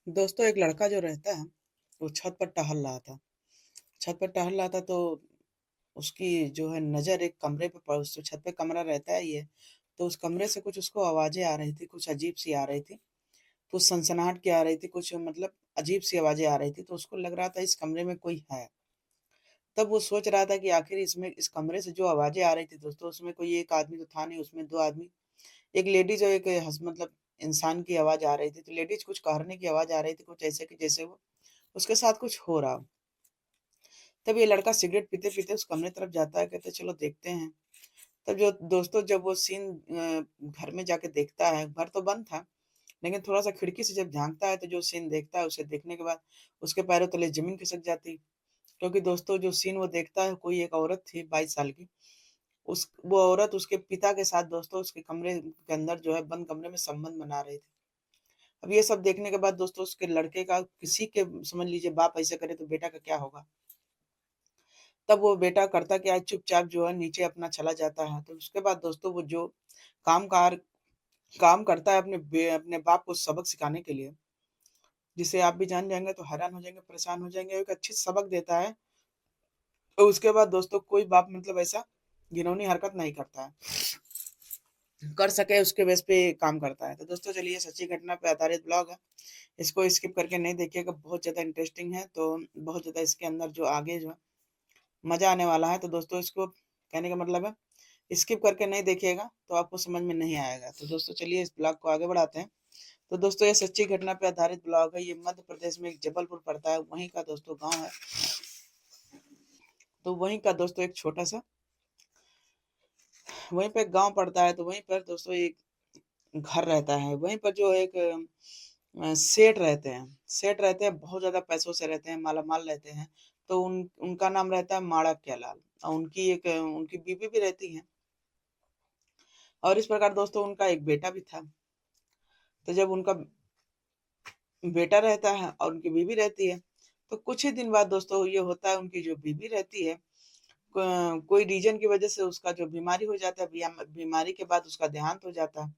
दोस्तों एक लड़का जो रहता है, वो छत पर टहल रहा था। छत पर टहल रहा था तो उसकी जो है नज़र एक कमरे पे पड़ उस छत पे कमरा रहता है ये, तो उस कमरे से कुछ उसको आवाज़ें आ रही थी, कुछ अजीब-सी आ रही थी। कुछ सनसनाहट की आ रही थी, कुछ मतलब अजीब-सी आवाज़ें आ रही थी, तो उसको लग रहा था इस कमरे में कोई है। तब वो सोच रहा था कि आखिर इसमें इस कमरे से जो आवाज़ें आ रही थी दोस्तों, उसमें कोई एक आदमी तो था नहीं, उसमें 2 आदमी, एक लेडीज़ और एक मतलब इंसान की आवाज़ आ रही थी। तो लेडीज़ कुछ कहने की आवाज़ आ रही थी, कुछ ऐसे कि जैसे वो उसके साथ कुछ हो रहा हो। तब ये लड़का सिगरेट पीते-पीते उस कमरे तरफ जाता है, कहता है चलो देखते हैं। तब जो दोस्तों जब वो सीन घर में जाके देखता है, घर तो बंद था, लेकिन थोड़ा-सा खिड़की से जब झाँकता है तो जो सीन देखता है, उसे देखने के बाद उसके पैरों तले ज़मीन खिसक जाती। क्योंकि दोस्तों जो सीन वो देखता है, कोई एक औरत थी 22 साल की, उस वो औरत उसके पिता के साथ दोस्तों उसके कमरे के अंदर जो है बंद कमरे में संबंध बना रही थी। अब ये सब देखने के बाद दोस्तों उसके लड़के का किसी के समझ लीजिए बाप ऐसे करे तो बेटा का क्या होगा? तब वो बेटा करता क्या है चुपचाप जो है नीचे अपना चला जाता है। तो उसके बाद दोस्तों वो जो काम-कार काम करता है अपने बाप को सबक सिखाने के लिए, जिसे आप भी जान जाएँगे तो हैरान हो जाएँगे, परेशान हो जाएँगे, एक अच्छी सबक देता है। तो उसके बाद दोस्तों कोई बाप मतलब ऐसा घिनौनी हरकत नहीं करता है। कर सके उसके बेस पे काम करता है। तो दोस्तों चलिए सच्ची घटना पे आधारित ब्लॉग है। इसको स्किप करके नहीं देखिएगा, बहुत ज़्यादा इंटरेस्टिंग है, तो बहुत ज़्यादा इसके अंदर जो आगे जो है मज़ा आने वाला है। तो दोस्तों इसको कहने का मतलब है स्किप करके नहीं देखिएगा तो आपको समझ में नहीं आएगा। तो दोस्तों चलिए इस ब्लॉग को आगे बढ़ाते हैं। तो दोस्तों ये सच्ची घटना पे आधारित ब्लॉग है। ये मध्य प्रदेश में एक जबलपुर पड़ता है, वहीं का दोस्तों गाँव है। तो वहीं का दोस्तों एक छोटा-सा वहीं पे एक गाँव पड़ता है, तो वहीं पर दोस्तों एक घर रहता है। वहीं पर जो एक सेठ रहते हैं। सेठ रहते हैं, बहुत ज़्यादा पैसों से रहते हैं, मालामाल रहते हैं। तो उनका नाम रहता है माणक्यालाल और उनकी बीवी भी रहती हैं। और इस प्रकार दोस्तों उनका एक बेटा भी था। तो जब उनका बेटा रहता है और उनकी बीवी रहती है, तो कुछ ही दिन बाद दोस्तों ये होता है उनकी जो बीवी रहती है कोई रीज़न की वज़ह से उसका जो बीमारी हो जाता है, बीमारी के बाद उसका देहांत हो जाता है।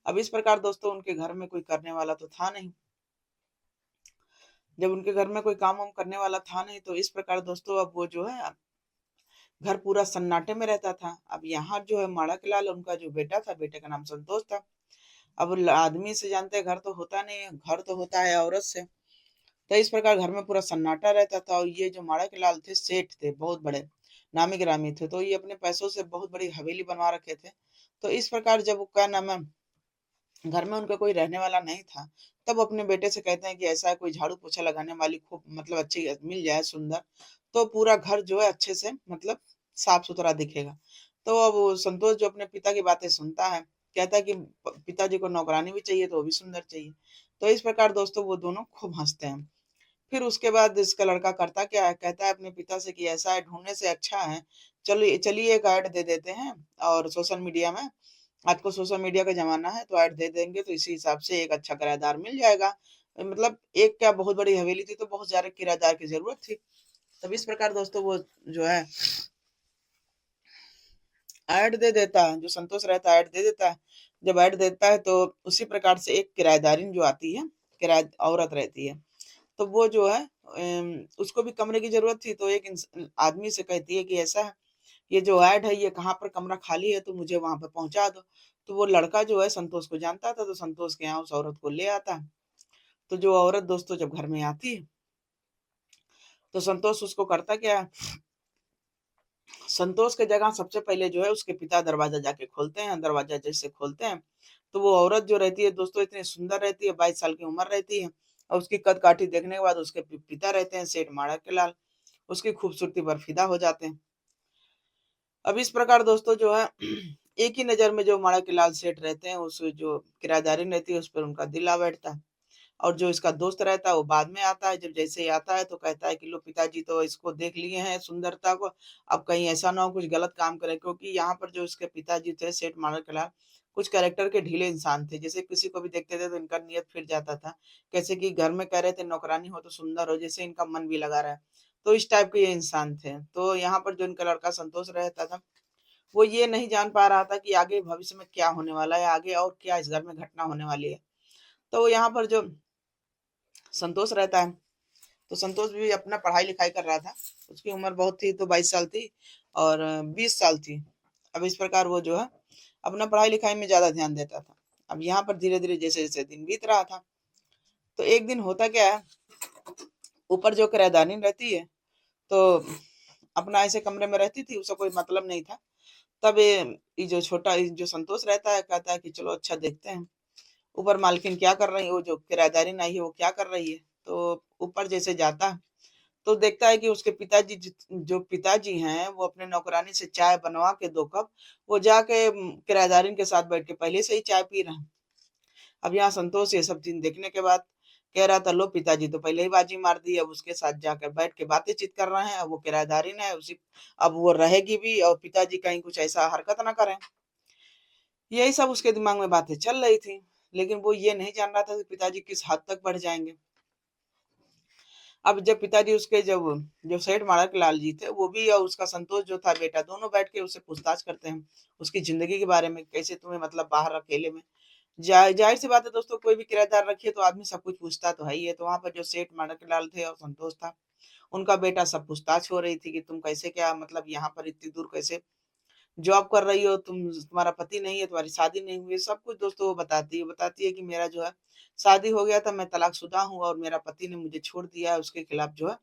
अब इस प्रकार दोस्तों उनके घर में कोई करने वाला तो था नहीं। जब उनके घर में कोई काम-वाम करने वाला था नहीं, तो इस प्रकार दोस्तों अब वो जो है घर पूरा सन्नाटे में रहता था। अब यहाँ जो है माणकलाल उनका जो बेटा था, बेटे का नाम संतोष था। अब ल आदमी से जानते हैं घर तो होता नहीं है, घर तो होता है औरत से। तो इस प्रकार घर में पूरा सन्नाटा रहता था और ये जो माणकलाल थे, सेठ थे, बहुत बड़े, नामी-गिरामी थे। तो ये अपने पैसों से बहुत बड़ी हवेली बनवा रखे थे। तो इस प्रकार जब वो क्या नाम है घर में उनका कोई रहने वाला नहीं था, तब अपने बेटे से कहते हैं कि ऐसा कोई झाड़ू-पोछा लगाने वाली खूब मतलब अच्छी मिल जाए सुंदर, तो पूरा घर जो है अच्छे से मतलब साफ-सुथरा दिखेगा। तो अब वो संतोष जो अपने पिता की बातें सुनता है, कहता है कि प पिताजी को नौकरानी भी चाहिए तो वो भी सुंदर चाहिए। तो इस प्रकार दोस्तों वो दोनों खूब हँसते हैं। फिर उसके बाद इसका लड़का करता क्या है, कहता है अपने पिता से कि ऐसा है ढूँढने से अच्छा है, चलिए चलिए एक ऐड दे देते हैं और सोशल मीडिया में आजकल सोशल मीडिया का ज़माना है, तो ऐड दे देंगे तो इसी हिसाब से एक अच्छा किराएदार मिल जाएगा। मतलब एक क्या बहुत बड़ी हवेली थी, तो बहुत ज़्यादा किराएदार की ज़रूरत थी। तब इस प्रकार दोस्तों वो जो है ऐड दे देता है, जो संतोष रहता है ऐड दे देता है। जब ऐड देता है तो उसी प्रकार से एक किराएदारिन जो आती है, किराए औरत रहती है। तो वो जो है उसको भी कमरे की ज़रूरत थी, तो एक आदमी से कहती है कि ऐसा है, ये जो ऐड है ये कहाँ पर कमरा खाली है तो मुझे वहाँ पे पहुँचा दो। तो वो लड़का जो है संतोष को जानता था, तो संतोष के यहाँ उस औरत को ले आता है। तो जो औरत दोस्तों जब घर में आती है, तो संतोष उसको करता क्या है, संतोष के जगह सबसे पहले जो है उसके पिता दरवाज़ा जाके खोलते हैं, दरवाज़ा जैसे खोलते हैं, तो वो औरत जो रहती है दोस्तों इतनी सुंदर रहती है, 22 साल की उम्र रहती है और उसकी कद-काठी देखने के बाद उसके पिता रहते हैं सेठ माणक्यालाल, उसकी खूबसूरती पर फिदा हो जाते हैं। अब इस प्रकार दोस्तों जो है एक ही नज़र में जो माणक्यालाल सेठ रहते हैं, उस जो किराएदारी रहती है उस पर उनका दिल आ बैठता है। और जो इसका दोस्त रहता है वो बाद में आता है, जब जैसे ही आता है तो कहता है कि लो पिताजी तो इसको देख लिए हैं सुंदरता को, अब कहीं ऐसा ना हो कुछ गलत काम करे, क्योंकि यहाँ पर जो इसके पिताजी थे सेठ माणक्यालाल कुछ कैरेक्टर के ढीले इंसान थे। जैसे किसी को भी देखते थे तो इनका नियत फिर जाता था। कैसे कि घर में कह रहे थे नौकरानी हो तो सुंदर हो, जैसे इनका मन भी लगा रहा है। तो इस टाइप के ये इंसान थे। तो यहाँ पर जो इनका लड़का संतोष रहता था, वो ये नहीं जान पा रहा था कि आगे भविष्य में क्या होने वाला है, आगे और क्या इस घर में घटना होने वाली है। तो यहाँ पर जो संतोष रहता है। तो संतोष भी अपना पढ़ाई लिखाई कर रहा था। उसकी उम्र बहुत थी तो 22 साल थी और 20 साल थी। अब इस प्रकार वो जो है अपना पढ़ाई लिखाई में ज्यादा ध्यान देता था। अब यहाँ पर धीरे धीरे जैसे जैसे दिन बीत रहा था, तो एक दिन होता क्या है, ऊपर जो किराएदारनी रहती है तो अपना ऐसे कमरे में रहती थी, उसका कोई मतलब नहीं था। तब ये जो छोटा ये जो संतोष रहता है कहता है कि चलो अच्छा देखते हैं ऊपर मालकिन क्या कर रही है, वो जो किराएदारी आई है वो क्या कर रही है। तो ऊपर जैसे जाता है तो देखता है कि उसके पिताजी जो पिताजी हैं वो अपने नौकरानी से चाय बनवा के 2 कप वो जाके किराएदारिन के साथ बैठ के पहले से ही चाय पी रहे हैं। अब यहाँ संतोष ये सब चीज देखने के बाद कह रहा था लो पिताजी तो पहले ही बाजी मार दी, अब उसके साथ जाकर बैठ के बातें चित कर रहे हैं। अब वो किराएदारिन है उसी, अब वो रहेगी भी और पिताजी कहीं कुछ ऐसा हरकत ना करें। यही सब उसके दिमाग में बातें चल रही थी, लेकिन वो ये नहीं जान रहा था कि पिताजी किस हद तक बढ़ जाएंगे। अब जब पिताजी उसके जब जो सेठ माणक लाल जी थे वो भी और उसका संतोष जो था बेटा दोनों बैठ के उससे पूछताछ करते हैं उसकी जिंदगी के बारे में, कैसे तुम्हें मतलब बाहर अकेले में जाहिर सी बात है दोस्तों, कोई भी किराएदार रखिए तो आदमी सब कुछ पूछता तो है ही है। तो वहां पर जो सेठ माणक लाल थे और संतोष था उनका बेटा सब पूछताछ हो रही थी कि तुम कैसे क्या मतलब यहाँ पर इतनी दूर कैसे जॉब कर रही हो, तुम्हारा पति नहीं है, तुम्हारी शादी नहीं हुई है, सब कुछ दोस्तों वो बताती है कि मेरा जो है शादी हो गया था, मैं तलाकशुदा हूँ और मेरा पति ने मुझे छोड़ दिया है, उसके खिलाफ जो है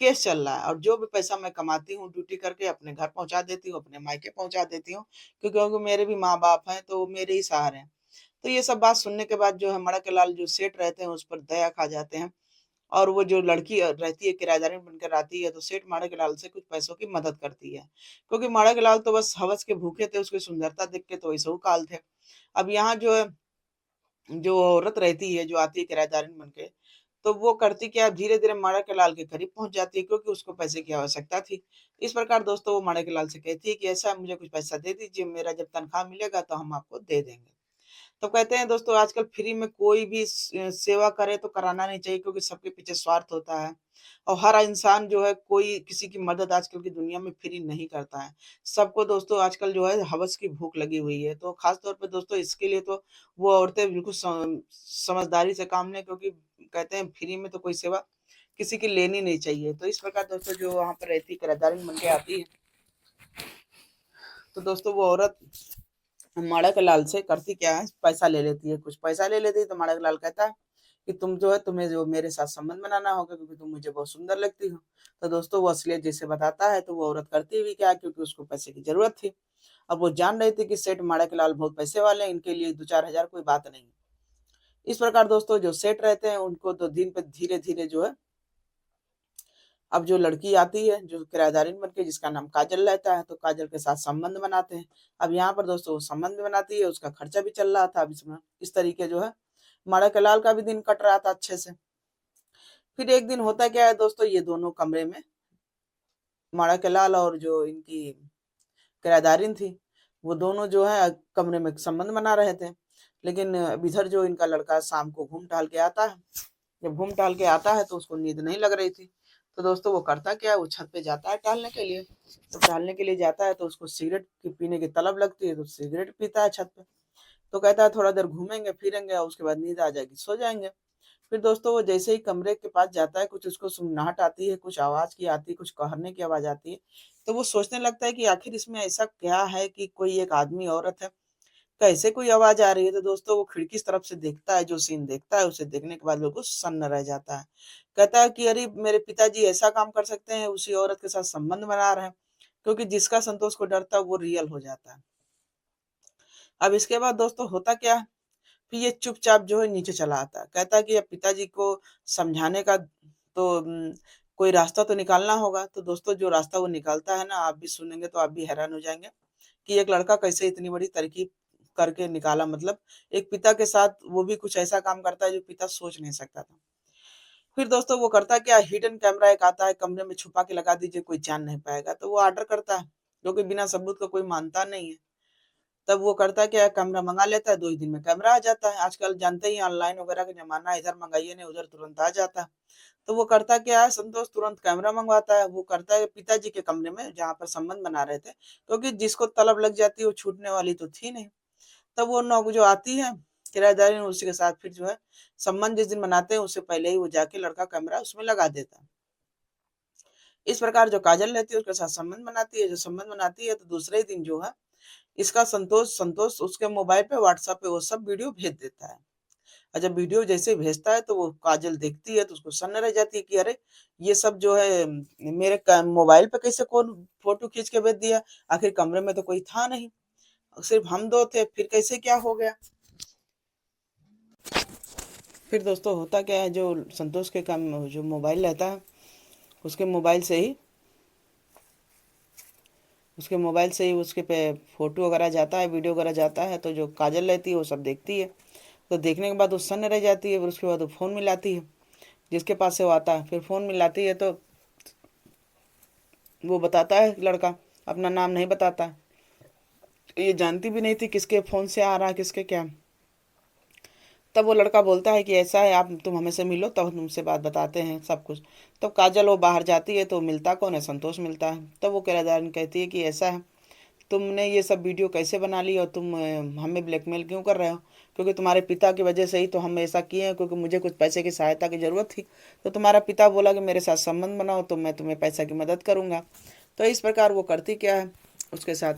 केस चल रहा है और जो भी पैसा मैं कमाती हूँ ड्यूटी करके अपने घर पहुंचा देती हूँ, अपने मायके पहुंचा देती हूँ, क्योंकि मेरे भी माँ बाप हैं तो मेरे ही सहारे हैं। तो ये सब बात सुनने के बाद जो है मड़कलाल जो सेठ रहते हैं उस पर दया खा जाते हैं और वो जो लड़की रहती है किराएदारी बनकर आती है तो सेठ माणकलाल से कुछ पैसों की मदद करती है, क्योंकि माणकलाल तो बस हवस के भूखे थे, उसकी सुंदरता देख के तो वैसे ही काल थे। अब यहाँ जो है जो औरत रहती है जो आती है किराएदारी बन के, तो वो करती क्या धीरे धीरे माणकलाल के करीब पहुंच जाती है क्योंकि उसको पैसे की आवश्यकता थी। इस प्रकार दोस्तों वो माणकलाल से कहती है कि ऐसा मुझे कुछ पैसा दे दीजिए, मेरा जब तनख्वाह मिलेगा तो हम आपको दे देंगे। तो कहते हैं दोस्तों आजकल फ्री में कोई भी सेवा करे तो कराना नहीं चाहिए, क्योंकि सबके पीछे स्वार्थ होता है और हर इंसान जो है कोई किसी की मदद आजकल की दुनिया में फ्री नहीं करता है। सबको दोस्तों आजकल जो है हवस की भूख लगी हुई है, तो खास तौर पे दोस्तों इसके लिए तो वो औरतें बिल्कुल समझदारी से काम लें, क्योंकि कहते हैं फ्री में तो कोई सेवा किसी की लेनी नहीं चाहिए। तो इस प्रकार दोस्तों जो वहां पर रहती किराएदारी बन के आती है तो दोस्तों वो औरत माणक लाल से करती क्या है पैसा ले लेती है, कुछ पैसा ले लेती है। तो माणक लाल कहता है कि तुम जो है तुम्हें जो मेरे साथ संबंध बनाना होगा क्योंकि तुम मुझे बहुत सुंदर लगती हो। तो दोस्तों वो असलियत जैसे बताता है तो वो औरत करती भी क्या, क्योंकि उसको पैसे की जरूरत थी। अब वो जान रही थी कि सेठ माणक लाल बहुत पैसे वाले हैं, इनके लिए 2-4 हजार कोई बात नहीं। इस प्रकार दोस्तों जो सेठ रहते हैं उनको तो दिन पे धीरे धीरे जो है अब जो लड़की आती है जो किराएदारिन बन के जिसका नाम काजल रहता है तो काजल के साथ संबंध बनाते हैं। अब यहाँ पर दोस्तों वो संबंध बनाती है, उसका खर्चा भी चल रहा था। अब इसमें इस तरीके जो है माणकलाल का भी दिन कट रहा था अच्छे से। फिर एक दिन होता क्या है दोस्तों, ये दोनों कमरे में माणकलाल और जो इनकी किराएदारिन थी वो दोनों जो है कमरे में संबंध बना रहे थे। लेकिन इधर जो इनका लड़का शाम को घूम टहल के आता है, जब घूम टहल के आता है तो उसको नींद नहीं लग रही थी। तो दोस्तों वो करता क्या है, वो छत पे जाता है टहलने के लिए। तो टहलने के लिए जाता है तो उसको सिगरेट की पीने की तलब लगती है तो सिगरेट पीता है छत पे। तो कहता है थोड़ा देर घूमेंगे फिरेंगे और उसके बाद नींद आ जाएगी सो जाएंगे। फिर दोस्तों वो जैसे ही कमरे के पास जाता है कुछ उसको सुननाहट आती है, कुछ आवाज की आती है, कुछ कहरने की आवाज आती है। तो वो सोचने लगता है कि आखिर इसमें ऐसा क्या है कि कोई एक आदमी औरत है, कैसे कोई आवाज आ रही है। तो दोस्तों वो खिड़की की तरफ से देखता है, जो सीन देखता है उसे देखने के बाद बिल्कुल सन्न रह जाता है। कहता है कि अरे मेरे पिताजी ऐसा काम कर सकते हैं, उसी औरत के साथ संबंध बना रहे हैं, क्योंकि जिसका संतोष को डरता है वो रियल हो जाता है। अब इसके बाद दोस्तों होता क्या है, फिर ये चुपचाप जो है नीचे चला आता है। कहता है कि अब पिताजी को समझाने का तो कोई रास्ता तो निकालना होगा। तो दोस्तों जो रास्ता वो निकालता है ना, आप भी सुनेंगे तो आप भी हैरान हो जाएंगे कि एक लड़का कैसे इतनी बड़ी तरकीब करके निकाला। मतलब एक पिता के साथ वो भी कुछ ऐसा काम करता है जो पिता सोच नहीं सकता था। फिर दोस्तों वो करता क्या, हिडन कैमरा एक आता है, कमरे में छुपा के लगा दीजिए कोई जान नहीं पाएगा। तो वो ऑर्डर करता है, क्योंकि बिना सबूत का कोई मानता नहीं है। तब वो करता क्या है, कैमरा मंगा लेता है, 2 ही दिन में कैमरा आ जाता है। आजकल जानते ही ऑनलाइन वगैरह का जमाना है, इधर मंगाइए नहीं उधर तुरंत आ जाता है। तो वो करता क्या है, संतोष तुरंत कैमरा मंगवाता है। वो करता है पिताजी के कमरे में जहाँ पर संबंध बना रहे थे, क्योंकि जिसको तलब लग जाती है वो छूटने वाली तो थी नहीं। तब वो नौक जो आती है किराएदार उसी के साथ फिर जो है संबंध जिस दिन बनाते हैं उससे पहले ही वो जाके लड़का कैमरा उसमें लगा देता है। इस प्रकार जो काजल रहती है उसके साथ संबंध बनाती है, जो संबंध बनाती है तो दूसरे ही दिन जो है इसका संतोष संतोष उसके मोबाइल पे व्हाट्सएप पे वो सब वीडियो भेज देता है। और जब वीडियो जैसे भेजता है तो वो काजल देखती है तो उसको सन्न रह जाती है कि अरे ये सब जो है मेरे मोबाइल पे कैसे कौन फोटो खींच के भेज दिया, आखिर कमरे में तो कोई था नहीं, सिर्फ हम दो थे, फिर कैसे क्या हो गया। फिर दोस्तों होता क्या है, जो संतोष के काम जो मोबाइल रहता है उसके मोबाइल से ही उसके पे फोटो वगैरह जाता है, वीडियो वगैरह जाता है, तो जो काजल रहती है वो सब देखती है। तो देखने के बाद वो सन्न रह जाती है। फिर उसके बाद वो फ़ोन मिलाती है जिसके पास से वो आता है। फिर फ़ोन मिलाती है तो वो बताता है लड़का, अपना नाम नहीं बताता है। ये जानती भी नहीं थी किसके फ़ोन से आ रहा है किसके क्या। तब वो लड़का बोलता है कि ऐसा है, आप तुम हमें से मिलो तब तुमसे बात बताते हैं सब कुछ। तब काजल वो बाहर जाती है तो मिलता कौन है, संतोष मिलता है। तब वो किराएदार कहती है कि ऐसा है, तुमने ये सब वीडियो कैसे बना ली और तुम हमें ब्लैकमेल क्यों कर रहे हो, क्योंकि तुम्हारे पिता की वजह से ही तो हम ऐसा किए हैं, क्योंकि मुझे कुछ पैसे की सहायता की ज़रूरत थी। तो तुम्हारा पिता बोला कि मेरे साथ संबंध बनाओ तो मैं तुम्हें पैसा की मदद करूँगा। तो इस प्रकार वो करती क्या है, उसके साथ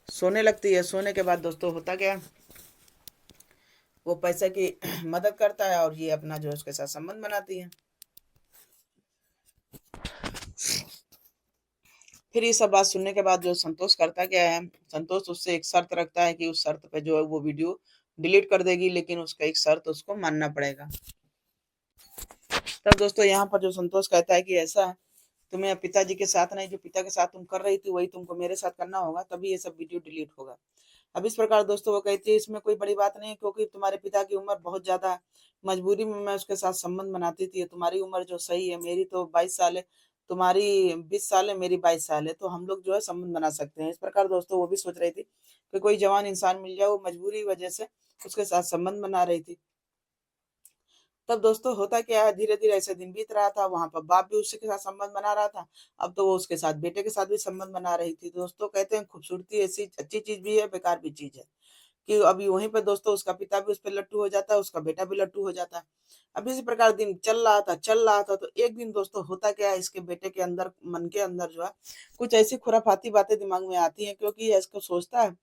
सोने लगती है। सोने के बाद दोस्तों होता क्या है, वो पैसे की मदद करता है और ये अपना जो है उसके साथ संबंध बनाती है। फिर ये सब बात सुनने के बाद जो संतोष करता क्या है, संतोष उससे एक शर्त रखता है कि उस शर्त पे जो है वो वीडियो डिलीट कर देगी, लेकिन उसका एक शर्त उसको मानना पड़ेगा। तब दोस्तों यहाँ पर जो संतोष कहता है कि ऐसा है, तुम्हें पिताजी के साथ नहीं, जो पिता के साथ तुम कर रही थी वही तुमको मेरे साथ करना होगा, तभी ये सब वीडियो डिलीट होगा। अब इस प्रकार दोस्तों वो कहती है इसमें कोई बड़ी बात नहीं है, क्योंकि तुम्हारे पिता की उम्र बहुत ज्यादा है, मजबूरी में मैं उसके साथ संबंध बनाती थी। तुम्हारी उम्र जो सही है, मेरी तो 22 साल है, तुम्हारी 20 साल है, मेरी 22 साल है, तो हम लोग जो है संबंध बना सकते हैं। इस प्रकार दोस्तों वो भी सोच रही थी कि कोई जवान इंसान मिल जाए, वो मजबूरी वजह से उसके साथ संबंध बना रही थी। तब दोस्तों होता क्या है, धीरे धीरे ऐसे दिन बीत रहा था, वहां पर बाप भी उसके साथ संबंध बना रहा था। अब तो वो उसके साथ बेटे के साथ भी संबंध बना रही थी। दोस्तों कहते हैं खूबसूरती ऐसी अच्छी चीज भी है, बेकार भी चीज है, कि अभी वहीं पे दोस्तों उसका पिता भी उस पर लट्टू हो जाता है, उसका बेटा भी लट्टू हो जाता है। अब इसी प्रकार दिन चल रहा था, तो एक दिन दोस्तों होता क्या है, इसके बेटे के अंदर मन के अंदर जो है कुछ ऐसी खुराफाती बातें दिमाग में आती हैं, क्योंकि ये इसको सोचता है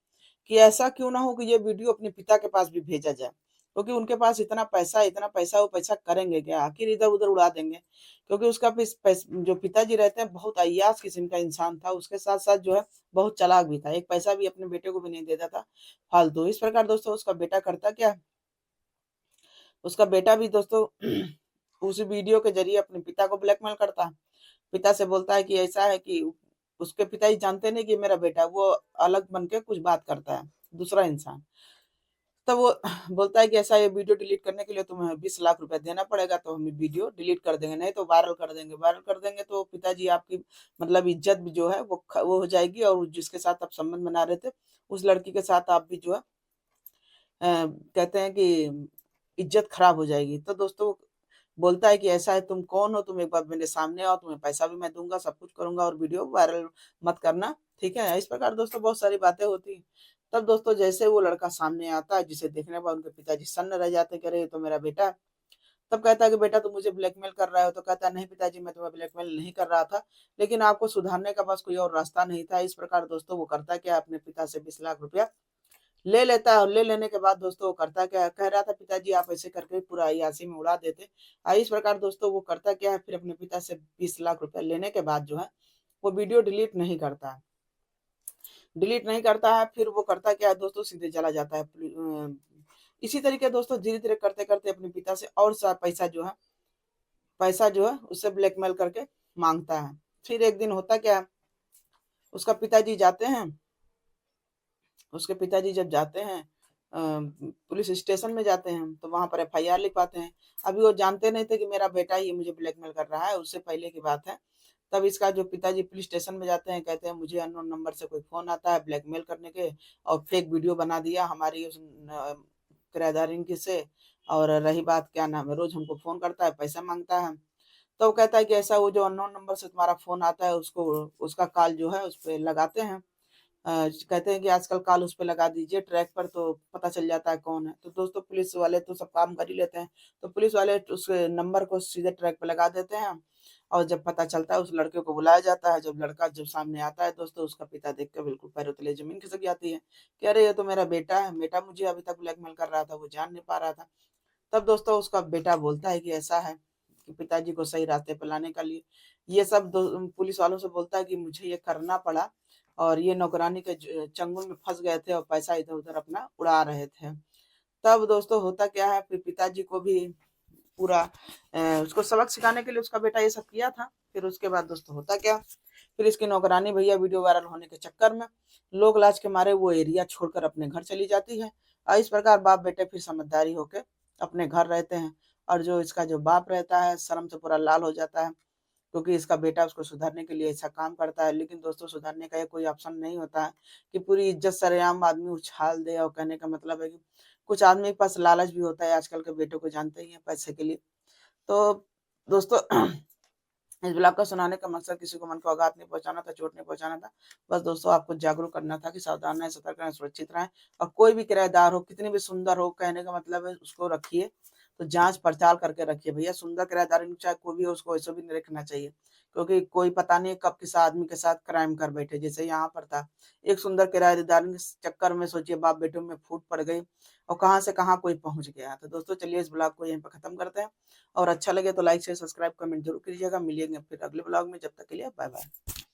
कि ऐसा क्यों ना हो कि ये वीडियो अपने पिता के पास भी भेजा जाए, क्योंकि उनके पास इतना पैसा वो पैसा करेंगे क्या, आखिर इधर उधर उड़ा देंगे। क्योंकि उसका जो पिताजी रहते हैं बहुत अय्याश किस्म का इंसान था, उसके साथ साथ जो है बहुत चालाक भी था, एक पैसा भी अपने बेटे को भी नहीं देता था फालतू। इस प्रकार दोस्तों उसका बेटा करता क्या, उसका बेटा भी दोस्तों उस वीडियो के जरिए अपने पिता को ब्लैकमेल करता है। पिता से बोलता है कि ऐसा है कि उसके पिताजी जानते नहीं कि मेरा बेटा है, वो अलग बन के कुछ बात करता है, दूसरा इंसान। तब वो बोलता है कि ऐसा, ये वीडियो डिलीट करने के लिए तुम्हें 20 लाख रुपया देना पड़ेगा, तो हम वीडियो डिलीट कर देंगे, नहीं तो वायरल कर देंगे। वायरल कर देंगे तो पिताजी आपकी मतलब इज्जत भी जो है वो हो जाएगी, और जिसके साथ आप संबंध बना रहे थे उस लड़की के साथ आप भी जो है कहते हैं कि इज्जत खराब हो जाएगी। तो दोस्तों बोलता है कि ऐसा है, तुम कौन हो, तुम एक बार मेरे सामने आओ, तुम्हें पैसा भी मैं दूंगा, सब कुछ करूंगा, और वीडियो वायरल मत करना, ठीक है। इस प्रकार दोस्तों बहुत सारी बातें होती हैं। तब दोस्तों जैसे वो लड़का सामने आता है, जिसे देखने के बाद उनके पिताजी सन्न रह जाते हैं कि अरे ये तो मेरा बेटा है। तब कहता है कि बेटा तुम मुझे ब्लैकमेल कर रहा हो, तो कहता है नहीं पिताजी मैं तुम्हें ब्लैकमेल नहीं कर रहा था, लेकिन आपको सुधारने का बस कोई और रास्ता नहीं था। इस प्रकार दोस्तों वो करता क्या, अपने पिता से 20 लाख रुपया ले लेता है, और ले लेने के बाद दोस्तों वो करता क्या, कह रहा था पिताजी आप ऐसे करके पूरा अय्याशी में उड़ा देते। इस प्रकार दोस्तों वो करता क्या है, फिर अपने पिता से 20 लाख रुपया लेने के बाद जो है वो वीडियो डिलीट नहीं करता है। फिर वो करता क्या है दोस्तों, सीधे चला जाता है इसी तरीके दोस्तों धीरे धीरे करते करते अपने पिता से और सा पैसा जो है उससे ब्लैकमेल करके मांगता है। फिर एक दिन होता क्या है, उसका पिताजी जाते हैं उसके पिताजी जब जाते हैं पुलिस स्टेशन में जाते हैं, तो वहां पर एफआईआर लिखवाते हैं। अभी वो जानते नहीं थे कि मेरा बेटा ही मुझे ब्लैकमेल कर रहा है, उससे पहले की बात है। तब इसका जो पिताजी पुलिस स्टेशन में जाते हैं, कहते हैं मुझे अननोन नंबर से कोई फोन आता है ब्लैकमेल करने के, और फेक वीडियो बना दिया हमारी उस किराएदारी की से, और रही बात क्या नाम है, रोज हमको फोन करता है, पैसा मांगता है। तो वो कहता है कि ऐसा, वो जो अननोन नंबर से तुम्हारा फोन आता है उसको, उसका कॉल जो है उस पर लगाते हैं, कहते हैं कि आजकल कॉल उस पे लगा दीजिए ट्रैक पर, तो पता चल जाता है कौन है। तो दोस्तों पुलिस वाले तो सब काम कर ही लेते हैं, तो पुलिस वाले उस नंबर को सीधे ट्रैक पे लगा देते हैं, और जब पता चलता है उस लड़के को बुलाया जाता है। जब लड़का जब सामने आता है दोस्तों, उसका पिता देख के बिल्कुल पैरों तले जमीन खिसक जाती है कि अरे ये तो मेरा बेटा है, बेटा मुझे अभी तक ब्लैकमेल कर रहा था, वो जान नहीं पा रहा था। तब दोस्तों उसका बेटा बोलता है कि ऐसा है कि पिताजी को सही रास्ते पर लाने के लिए ये सब पुलिस वालों से बोलता है कि मुझे ये करना पड़ा, और ये नौकरानी के चंगुल में फंस गए थे और पैसा इधर उधर अपना उड़ा रहे थे। तब दोस्तों होता क्या है, फिर पिताजी को भी पूरा उसको सबक सिखाने के लिए उसका बेटा ये सब किया था। फिर उसके बाद दोस्तों होता क्या, फिर इसकी नौकरानी भैया वीडियो वायरल होने के चक्कर में लोग लाज के मारे वो एरिया छोड़कर अपने घर चली जाती है, और इस प्रकार बाप बेटे फिर समझदारी होकर अपने घर रहते हैं। और जो इसका जो बाप रहता है शर्म से पूरा लाल हो जाता है, क्योंकि इसका बेटा उसको सुधारने के लिए ऐसा काम करता है। लेकिन दोस्तों सुधारने का ये कोई ऑप्शन नहीं होता है कि पूरी इज्जत सरेआम आदमी उछाल दे। और कहने का मतलब है कि कुछ आदमी के पास लालच भी होता है, आजकल के बेटों को जानते ही हैं, पैसे के लिए। तो दोस्तों इस ब्लॉग को सुनाने का मकसद किसी को मन को आघात नहीं पहुंचाना था, चोट नहीं पहुंचाना था। बस दोस्तों आपको जागरूक करना था कि सावधान रहें, सतर्क रहें, सुरक्षित रहें। और कोई भी किराएदार हो, कितनी भी सुंदर हो, कहने का मतलब है उसको रखिए तो जांच पड़ताल करके रखिए भैया। सुंदर किराएदार चाहे कोई भी हो, उसको ऐसे भी नहीं रखना चाहिए, क्योंकि कोई पता नहीं कब किस आदमी के साथ क्राइम कर बैठे, जैसे यहाँ पर था। एक सुंदर किराएदार के चक्कर में सोचिए बाप बेटों में फूट पड़ गई, और कहाँ से कहाँ कोई पहुंच गया। तो दोस्तों चलिए इस ब्लॉग को यहीं पर खत्म करते हैं, और अच्छा लगे तो लाइक शेयर सब्सक्राइब कमेंट जरूर कीजिएगा। मिलेंगे फिर अगले ब्लॉग में, जब तक के लिए बाय बाय।